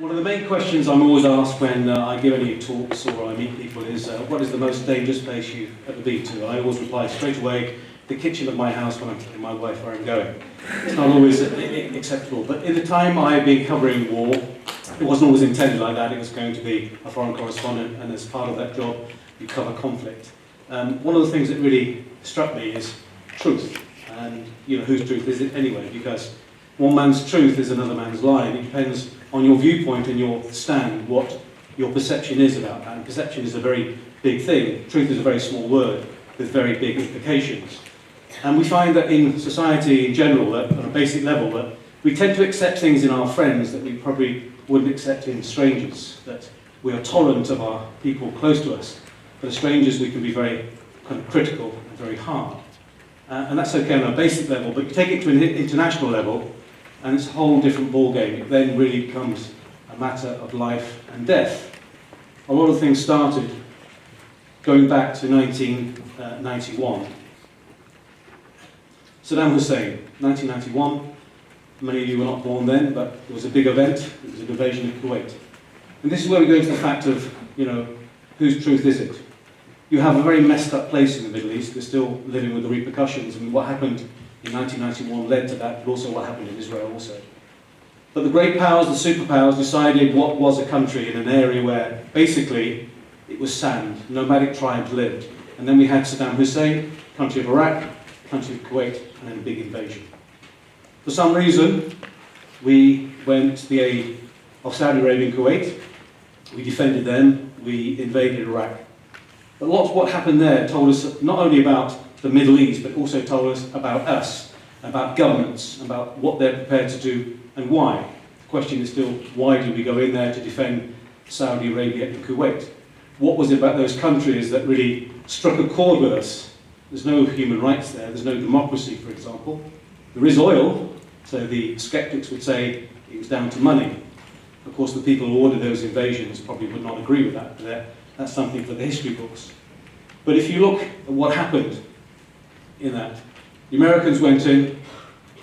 One of the main questions I'm always asked when I give any talks or I meet people is, what is the most dangerous place you've ever been to? I always reply straight away, the kitchen of my house when I'm telling my wife where I'm going. It's not always acceptable, but in the time I've been covering war, it wasn't always intended like that. It was going to be a foreign correspondent, and as part of that job, you cover conflict. One of the things that really struck me is truth, and whose truth is it anyway? Because one man's truth is another man's lie, and it depends on your viewpoint and your stand, what your perception is about that. And perception is a very big thing. Truth is a very small word with very big implications. And we find that in society in general, that on a basic level, that we tend to accept things in our friends that we probably wouldn't accept in strangers, that we are tolerant of our people close to us, but as strangers we can be very kind of critical and very hard. And that's okay on a basic level, but you take it to an international level, and it's a whole different ballgame. It then really becomes a matter of life and death. A lot of things started going back to 1991. Saddam Hussein, 1991. Many of you were not born then, but it was a big event. It was an invasion of Kuwait. And this is where we go into the fact of, whose truth is it? You have a very messed up place in the Middle East. We're still living with the repercussions, and what happened in 1991 led to that, but also what happened in Israel also. But the great powers, the superpowers, decided what was a country in an area where basically it was sand, nomadic tribes lived. And then we had Saddam Hussein, country of Iraq, country of Kuwait, and then a big invasion. For some reason, we went to the aid of Saudi Arabia and Kuwait. We defended them, we invaded Iraq. But lots of what happened there told us not only about the Middle East, but also told us, about governments, about what they're prepared to do and why. The question is still, why did we go in there to defend Saudi Arabia and Kuwait? What was it about those countries that really struck a chord with us? There's no human rights there, there's no democracy, for example. There is oil, so the skeptics would say it was down to money. Of course, the people who ordered those invasions probably would not agree with that, but that's something for the history books. But if you look at what happened in that, the Americans went in,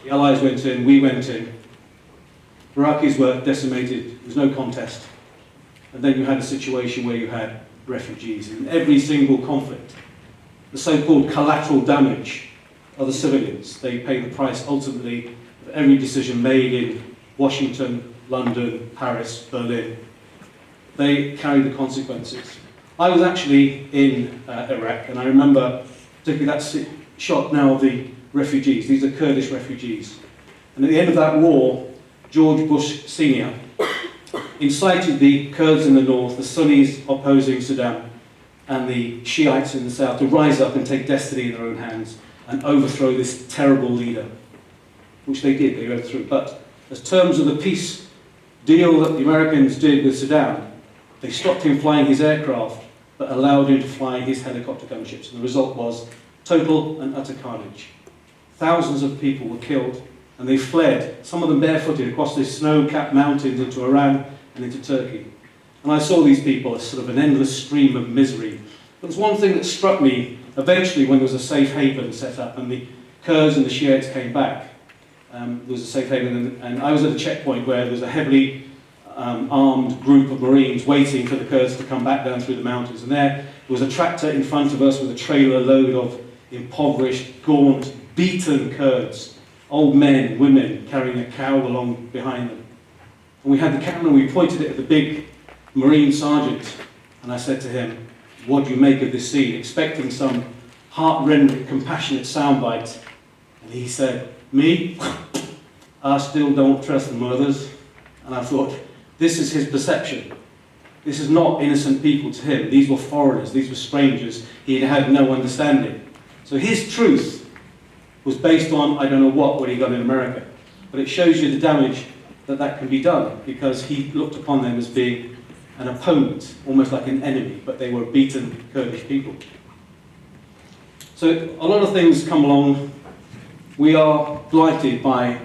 the Allies went in, we went in, Iraqis were decimated, there was no contest, and then you had a situation where you had refugees. In every single conflict, the so-called collateral damage are the civilians. They pay the price ultimately of every decision made in Washington, London, Paris, Berlin. They carry the consequences. I was actually in Iraq, and I remember particularly that shot now of the refugees. These are Kurdish refugees. And at the end of that war, George Bush Sr. incited the Kurds in the north, the Sunnis opposing Saddam, and the Shiites in the south to rise up and take destiny in their own hands and overthrow this terrible leader, which they did, they overthrew. But as terms of the peace deal that the Americans did with Saddam, they stopped him flying his aircraft, but allowed him to fly his helicopter gunships. And the result was total and utter carnage. Thousands of people were killed, and they fled, some of them barefooted, across the snow-capped mountains into Iran and into Turkey. And I saw these people as sort of an endless stream of misery. But there's one thing that struck me eventually when there was a safe haven set up, and the Kurds and the Shiites came back. There was a safe haven, and I was at a checkpoint where there was a heavily armed group of Marines waiting for the Kurds to come back down through the mountains. And there was a tractor in front of us with a trailer load of impoverished, gaunt, beaten Kurds, old men, women, carrying a cow along behind them. And we had the camera, and we pointed it at the big Marine sergeant, and I said to him, "What do you make of this scene?" Expecting some heart-rending, compassionate soundbite. And he said, "Me? I still don't trust the mothers." And I thought, this is his perception. This is not innocent people to him. These were foreigners, these were strangers. He had no understanding. So his truth was based on, I don't know what he got in America. But it shows you the damage that can be done, because he looked upon them as being an opponent, almost like an enemy, but they were beaten Kurdish people. So a lot of things come along. We are blighted by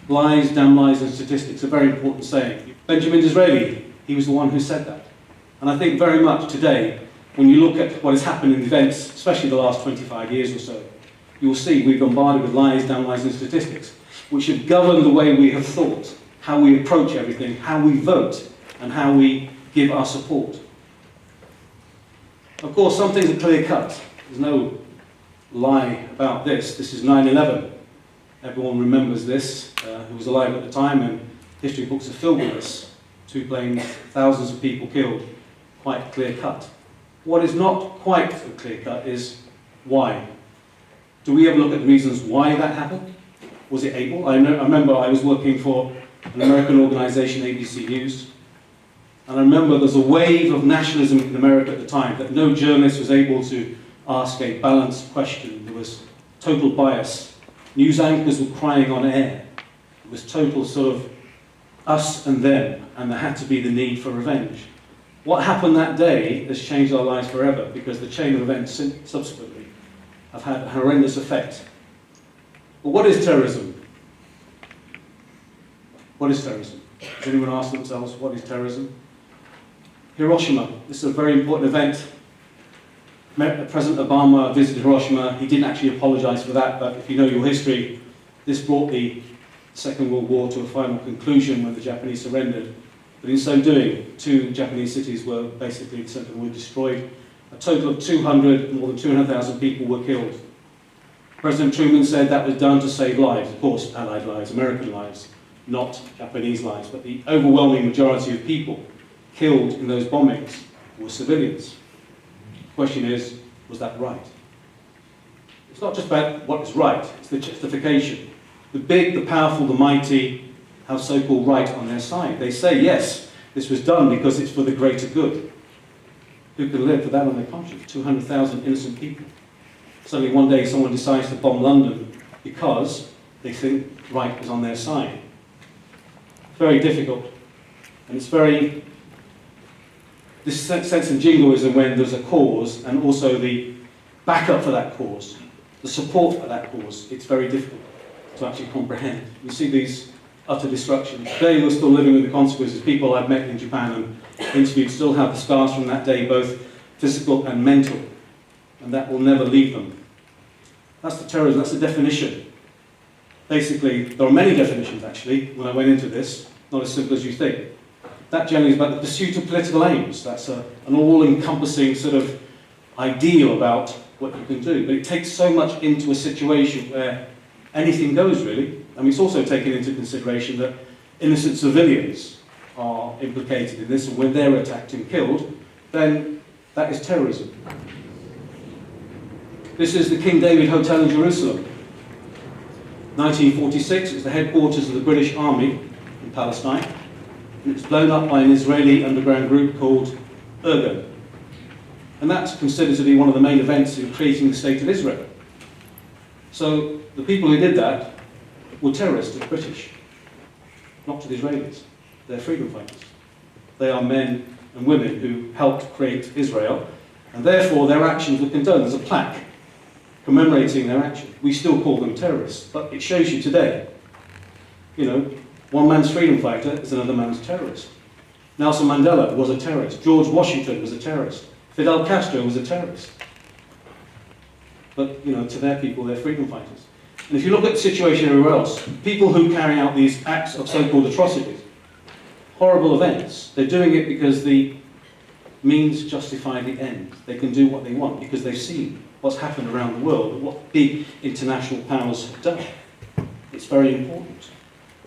lies, damn lies, and statistics, a very important saying. Benjamin Disraeli, he was the one who said that. And I think very much today, when you look at what has happened in events, especially the last 25 years or so, you'll see we're bombarded with lies, damn lies, and statistics, which have governed the way we have thought, how we approach everything, how we vote, and how we give our support. Of course, some things are clear-cut. There's no lie about this. This is 9/11. Everyone remembers this, who was alive at the time, and history books are filled with this. 2 planes, thousands of people killed, quite clear-cut. What is not quite so clear-cut is why. Do we ever look at the reasons why that happened? Was it able? I remember I was working for an American organisation, ABC News, and I remember there was a wave of nationalism in America at the time, that no journalist was able to ask a balanced question. There was total bias. News anchors were crying on air. It was total sort of us and them, and there had to be the need for revenge. What happened that day has changed our lives forever, because the chain of events subsequently have had a horrendous effect. But what is terrorism? What is terrorism? Has anyone asked themselves, what is terrorism? Hiroshima. This is a very important event. President Obama visited Hiroshima. He didn't actually apologize for that, but if you know your history, this brought the Second World War to a final conclusion when the Japanese surrendered. But in so doing, 2 Japanese cities were basically destroyed. A total of more than 200,000 people were killed. President Truman said that was done to save lives, of course, Allied lives, American lives, not Japanese lives, but the overwhelming majority of people killed in those bombings were civilians. The question is, was that right? It's not just about what is right, it's the justification. The big, the powerful, the mighty have so-called right on their side. They say, yes, this was done because it's for the greater good. Who can live with that on their conscience? 200,000 innocent people. Suddenly one day someone decides to bomb London because they think right is on their side. Very difficult. And it's very, this sense of jingoism when there's a cause and also the backup for that cause, the support for that cause, it's very difficult to actually comprehend. You see these utter destruction. Today we're still living with the consequences. People I've met in Japan and interviewed still have the scars from that day, both physical and mental, and that will never leave them. That's the terrorism, that's the definition. Basically, there are many definitions actually, when I went into this, not as simple as you think. That generally is about the pursuit of political aims. That's an all-encompassing sort of ideal about what you can do. But it takes so much into a situation where anything goes, really. I mean, it's also taken into consideration that innocent civilians are implicated in this, and when they're attacked and killed, then that is terrorism. This is the King David Hotel in Jerusalem. 1946, it's the headquarters of the British Army in Palestine. And it's blown up by an Israeli underground group called Irgun. And that's considered to be one of the main events in creating the State of Israel. So the people who did that were terrorists to the British, not to the Israelis. They're freedom fighters. They are men and women who helped create Israel, and therefore their actions were condoned. There's a plaque commemorating their action. We still call them terrorists, but it shows you today, you know, one man's freedom fighter is another man's terrorist. Nelson Mandela was a terrorist. George Washington was a terrorist. Fidel Castro was a terrorist. But, you know, to their people, they're freedom fighters. And if you look at the situation everywhere else, people who carry out these acts of so-called atrocities, horrible events, they're doing it because the means justify the end. They can do what they want because they've seen what's happened around the world and what big international powers have done. It's very important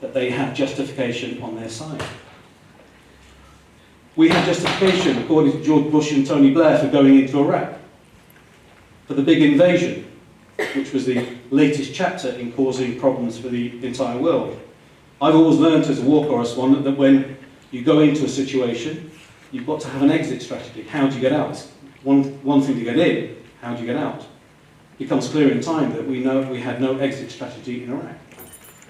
that they have justification on their side. We have justification, according to George Bush and Tony Blair, for going into Iraq, for the big invasion, which was the latest chapter in causing problems for the entire world. I've always learned as a war correspondent that when you go into a situation, you've got to have an exit strategy. How do you get out? One thing to get in, how do you get out? It becomes clear in time that we had no exit strategy in Iraq.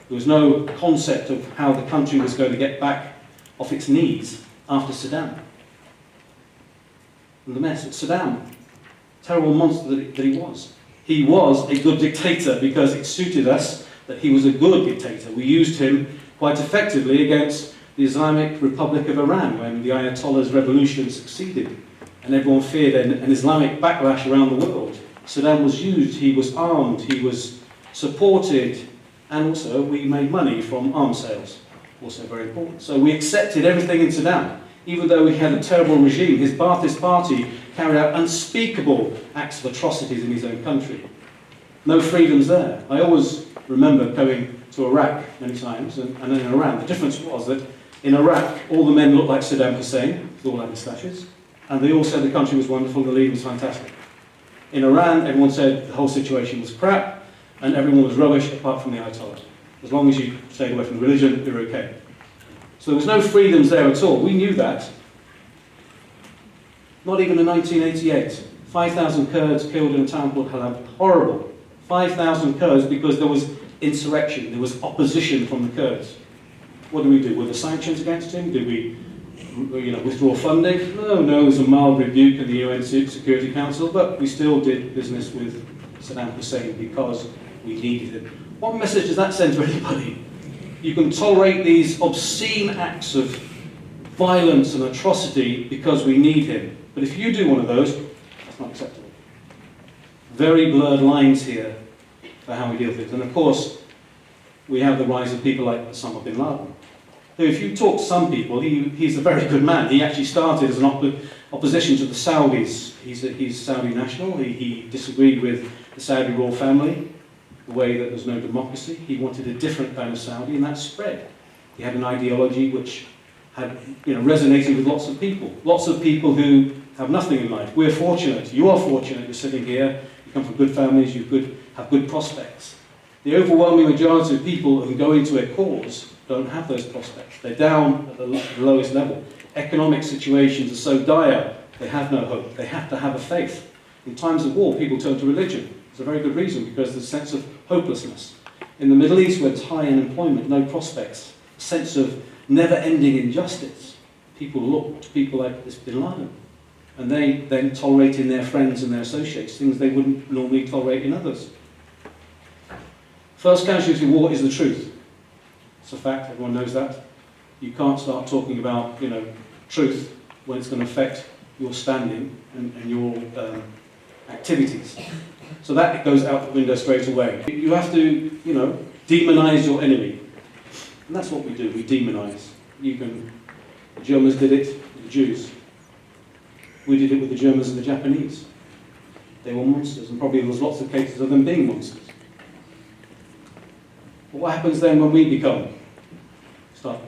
There was no concept of how the country was going to get back off its knees after Saddam. And the mess of Saddam, terrible monster that he was. He was a good dictator because it suited us that he was a good dictator. We used him quite effectively against the Islamic Republic of Iran when the Ayatollah's revolution succeeded and everyone feared an Islamic backlash around the world. Saddam was used, he was armed, he was supported, and also we made money from arms sales. also very important. So we accepted everything in Saddam, even though we had a terrible regime. His Ba'athist party carried out unspeakable acts of atrocities in his own country. No freedoms there. I always remember going to Iraq many times, and in Iran. The difference was that in Iraq, all the men looked like Saddam Hussein, with all their moustaches, and they all said the country was wonderful, the leader was fantastic. In Iran, everyone said the whole situation was crap, and everyone was rubbish apart from the Ayatollah. As long as you stayed away from religion, you're okay. So there was no freedoms there at all. We knew that. Not even in 1988. 5,000 Kurds killed in a town called Halab. Horrible. 5,000 Kurds because there was insurrection, there was opposition from the Kurds. What did we do? Were there sanctions against him? Did we withdraw funding? No, it was a mild rebuke in the UN Security Council, but we still did business with Saddam Hussein because we needed him. What message does that send to anybody? You can tolerate these obscene acts of violence and atrocity because we need him. But if you do one of those, that's not acceptable. Very blurred lines here for how we deal with it. And of course, we have the rise of people like Osama bin Laden. So if you talk to some people, he's a very good man. He actually started as an opposition to the Saudis. He's Saudi national. He disagreed with the Saudi royal family, the way that there's no democracy. He wanted a different kind of Saudi, and that spread. He had an ideology which had resonated with lots of people who have nothing in life. We're fortunate. You are fortunate. You're sitting here. You come from good families. You have good prospects. The overwhelming majority of people who go into a cause don't have those prospects. They're down at the lowest level. Economic situations are so dire, they have no hope. They have to have a faith. In times of war, people turn to religion. It's a very good reason, because there's a sense of hopelessness. In the Middle East, where there's high unemployment, no prospects, a sense of never-ending injustice, people look to people like this bin Laden. And they then tolerate in their friends and their associates things they wouldn't normally tolerate in others. First casualty of war is the truth. It's a fact, everyone knows that. You can't start talking about, truth when it's going to affect your standing and your activities. So that goes out the window straight away. You have to, demonize your enemy. And that's what we do, we demonize. The Germans did it with the Jews. We did it with the Germans and the Japanese. They were monsters, and probably there was lots of cases of them being monsters. But what happens then when we start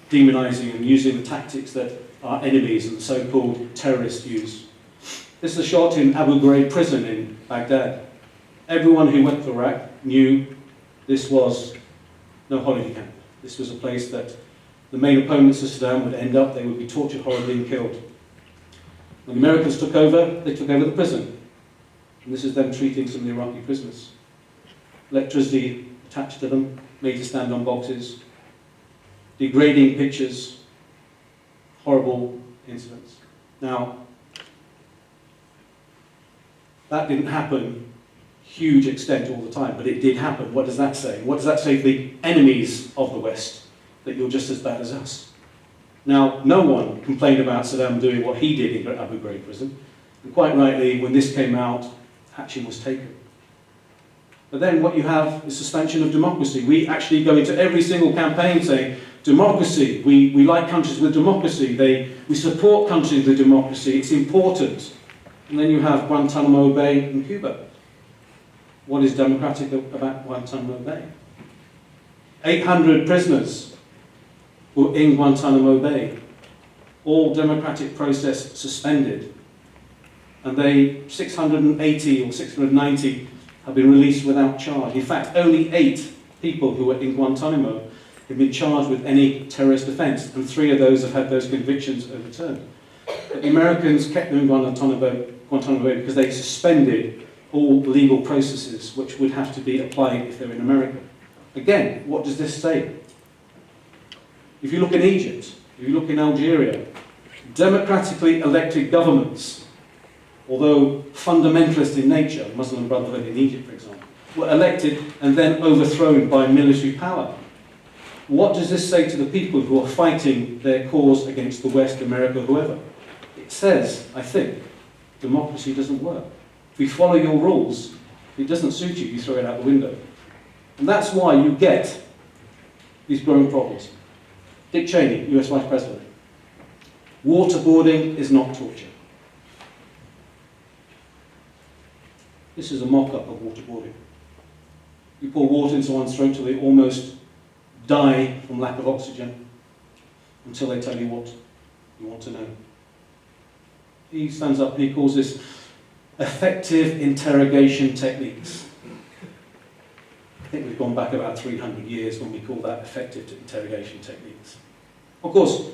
demonizing and using the tactics that our enemies and the so-called terrorists use? This is a shot in Abu Ghraib prison in Baghdad. Everyone who went to Iraq knew this was no holiday camp. This was a place that the main opponents of Saddam would end up. They would be tortured horribly and killed. When the Americans took over, they took over the prison. And this is them treating some of the Iraqi prisoners. Electricity attached to them, made to stand on boxes, degrading pictures, horrible incidents. Now, that didn't happen huge extent all the time, but it did happen. What does that say? What does that say to the enemies of the West? That you're just as bad as us. Now, no one complained about Saddam doing what he did in Abu Ghraib prison. And quite rightly, when this came out, action was taken. But then what you have is suspension of democracy. We actually go into every single campaign saying, democracy, we like countries with democracy, we support countries with democracy, it's important. And then you have Guantanamo Bay in Cuba. What is democratic about Guantanamo Bay? 800 prisoners were in Guantanamo Bay. All democratic process suspended. And 680 or 690 have been released without charge. In fact, only 8 people who were in Guantanamo have been charged with any terrorist offence, and 3 of those have had those convictions overturned. But the Americans kept them in Guantanamo Bay because they suspended all legal processes which would have to be applied if they're in America. Again, what does this say? If you look in Egypt, if you look in Algeria, democratically elected governments, although fundamentalist in nature, Muslim Brotherhood in Egypt, for example, were elected and then overthrown by military power. What does this say to the people who are fighting their cause against the West, America, whoever? It says, I think, democracy doesn't work. If you follow your rules, if it doesn't suit you, you throw it out the window. And that's why you get these growing problems. Dick Cheney, US Vice President. Waterboarding is not torture. This is a mock-up of waterboarding. You pour water into someone's throat till they almost die from lack of oxygen, until they tell you what you want to know. He stands up and he calls this effective interrogation techniques. I think we've gone back about 300 years when we call that effective interrogation techniques. Of course,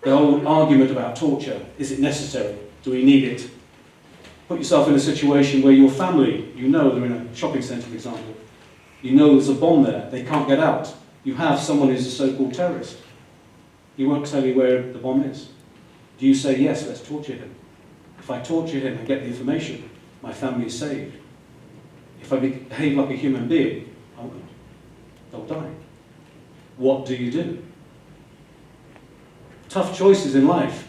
the whole argument about torture, is it necessary? Do we need it? Put yourself in a situation where your family, you know they're in a shopping centre, for example. You know there's a bomb there, they can't get out. You have someone who's a so-called terrorist. He won't tell you where the bomb is. Do you say, yes, let's torture him? If I torture him and get the information, my family is saved. If I behave like a human being, I won't. They'll die. What do you do? Tough choices in life.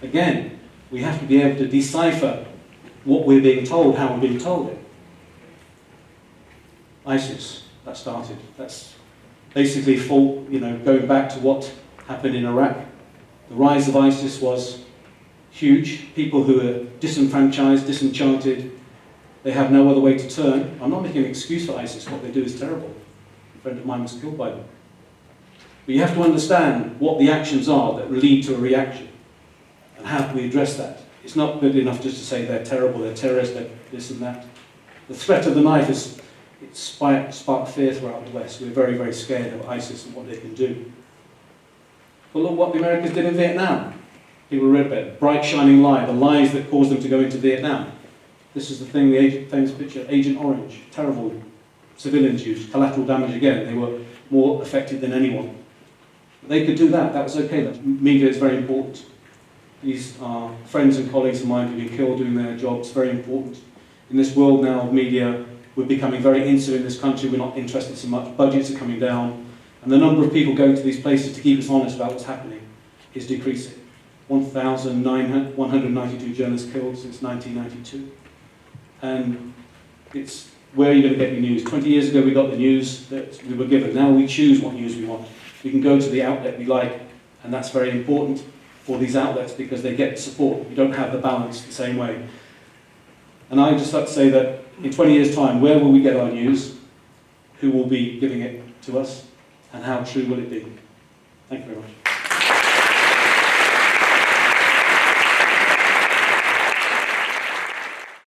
Again, we have to be able to decipher what we're being told, how we're being told it. ISIS, that started. That's basically going back to what happened in Iraq. The rise of ISIS was huge. People who are disenfranchised, disenchanted, they have no other way to turn. I'm not making an excuse for ISIS. What they do is terrible. A friend of mine was killed by them. But you have to understand what the actions are that lead to a reaction. And how do we address that? It's not good enough just to say they're terrible, they're terrorists, they're this and that. The threat of the knife is sparked fear throughout the West. We're very, very scared of ISIS and what they can do. But look what the Americans did in Vietnam. People read about it. Bright shining light, the lies that caused them to go into Vietnam. This is the thing, the famous picture, Agent Orange. Terrible civilians used, collateral damage again. They were more affected than anyone. But they could do that, that was okay. Media is very important. These are friends and colleagues of mine who've been killed doing their jobs, very important. In this world now of media, we're becoming very insular in this country, we're not interested so much, budgets are coming down, and the number of people going to these places to keep us honest about what's happening is decreasing. 1,192 journalists killed since 1992. And it's where are you going to get your news? 20 years ago we got the news that we were given. Now we choose what news we want. We can go to the outlet we like, and that's very important for these outlets because they get support. We don't have the balance the same way. And I just like to say that in 20 years' time, where will we get our news? Who will be giving it to us? And how true will it be? Thank you very much.